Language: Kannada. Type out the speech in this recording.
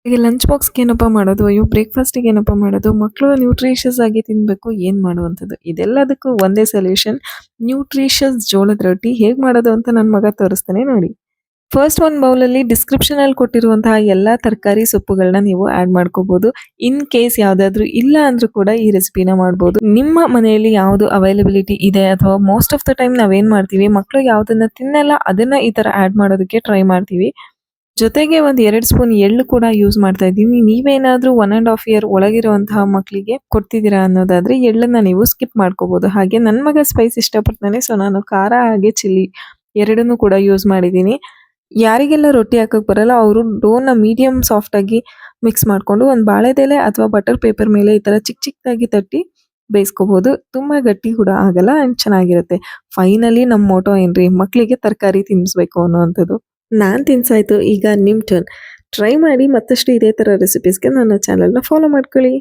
ಈಗ ಲಂಚ್ ಬಾಕ್ಸ್‌ಗೆ ಏನಪ್ಪಾ ಮಾಡೋದು? ಅಯ್ಯೋ! ಬ್ರೇಕ್‌ಫಾಸ್ಟಿಗೆ ಏನಪ್ಪಾ ಮಾಡೋದು? ಮಕ್ಕಳು ನ್ಯೂಟ್ರಿಷಿಯಸ್ ಆಗಿ ತಿನ್ಬೇಕು ಏನ್ ಮಾಡುವಂಥದ್ದು? ಇದೆಲ್ಲದಕ್ಕೂ ಒಂದೇ ಸೊಲ್ಯೂಷನ್ ನ್ಯೂಟ್ರಿಷಿಯಸ್ ಜೋಳದ ರೊಟ್ಟಿ ಹೇಗ್ ಮಾಡೋದು ಅಂತ ನನ್ನ ಮಗ ತೋರಿಸ್ತಾನೆ ನೋಡಿ. ಫಸ್ಟ್ ಒಂದು ಬೌಲಲ್ಲಿ ಡಿಸ್ಕ್ರಿಪ್ಷನಲ್ಲಿ ಕೊಟ್ಟಿರುವಂತಹ ಎಲ್ಲಾ ತರಕಾರಿ ಸೊಪ್ಪುಗಳನ್ನ ನೀವು ಆಡ್ ಮಾಡ್ಕೋಬಹುದು. ಇನ್ ಕೇಸ್ ಯಾವ್ದಾದ್ರು ಇಲ್ಲ ಅಂದ್ರೂ ಕೂಡ ಈ ರೆಸಿಪಿನ ಮಾಡ್ಬೋದು. ನಿಮ್ಮ ಮನೆಯಲ್ಲಿ ಯಾವುದು ಅವೈಲಬಿಲಿಟಿ ಇದೆ ಅಥವಾ ಮೋಸ್ಟ್ ಆಫ್ ದ ಟೈಮ್ ನಾವೇನ್ ಮಾಡ್ತೀವಿ ಮಕ್ಕಳು ಯಾವ್ದನ್ನ ತಿನ್ನಲ್ಲ ಅದನ್ನ ಈ ತರ ಆಡ್ ಮಾಡೋದಕ್ಕೆ ಟ್ರೈ ಮಾಡ್ತೀವಿ. ಜೊತೆಗೆ ಒಂದು 2 ಸ್ಪೂನ್ ಎಳ್ಳು ಕೂಡ ಯೂಸ್ ಮಾಡ್ತಾ ಇದ್ದೀನಿ. ನೀವೇನಾದ್ರೂ 1 ½ ಇಯರ್ ಒಳಗಿರುವಂತಹ ಮಕ್ಕಳಿಗೆ ಕೊಡ್ತಿದ್ದೀರಾ ಅನ್ನೋದಾದ್ರೆ ಎಳ್ಳನ್ನ ನೀವು ಸ್ಕಿಪ್ ಮಾಡ್ಕೋಬಹುದು. ಹಾಗೆ ನನ್ನ ಮಗ ಸ್ಪೈಸ್ ಇಷ್ಟಪಡ್ತಾನೆ. ಸೊ ನಾನು ಖಾರ ಹಾಗೆ ಚಿಲ್ಲಿ ಎರಡನ್ನೂ ಕೂಡ ಯೂಸ್ ಮಾಡಿದ್ದೀನಿ. ಯಾರಿಗೆಲ್ಲ ರೊಟ್ಟಿ ಹಾಕಕ್ ಬರಲ್ಲ ಅವರು ಡೋನ ಮೀಡಿಯಂ ಸಾಫ್ಟ್ ಆಗಿ ಮಿಕ್ಸ್ ಮಾಡ್ಕೊಂಡು ಒಂದು ಬಾಳೆದೆಲೆ ಅಥವಾ ಬಟರ್ ಪೇಪರ್ ಮೇಲೆ ಈ ತರ ಚಿಕ್ಕ ಚಿಕ್ಕದಾಗಿ ತಟ್ಟಿ ಬೇಯಿಸ್ಕೋಬಹುದು. ತುಂಬಾ ಗಟ್ಟಿ ಕೂಡ ಆಗಲ್ಲ ಅಂಡ್ ಚೆನ್ನಾಗಿರುತ್ತೆ. ಫೈನಲಿ ನಮ್ಮ ಮೋಟೋ ಏನ್ರಿ ಮಕ್ಕಳಿಗೆ ತರಕಾರಿ ತಿನ್ನಿಸ್ಬೇಕು ಅನ್ನೋವಂಥದ್ದು. ನಾನ್ ತಿನ್ಸಾಯ್ತು ಈಗ ನಿಮ್ ಟರ್ನ್. ಟ್ರೈ ಮಾಡಿ ಮತ್ತಷ್ಟು ಇದೇ ತರ ರೆಸಿಪೀಸ್‌ಗೆ ನನ್ನ ಚಾನೆಲ್‌ನ ಫಾಲೋ ಮಾಡ್ಕೊಳ್ಳಿ.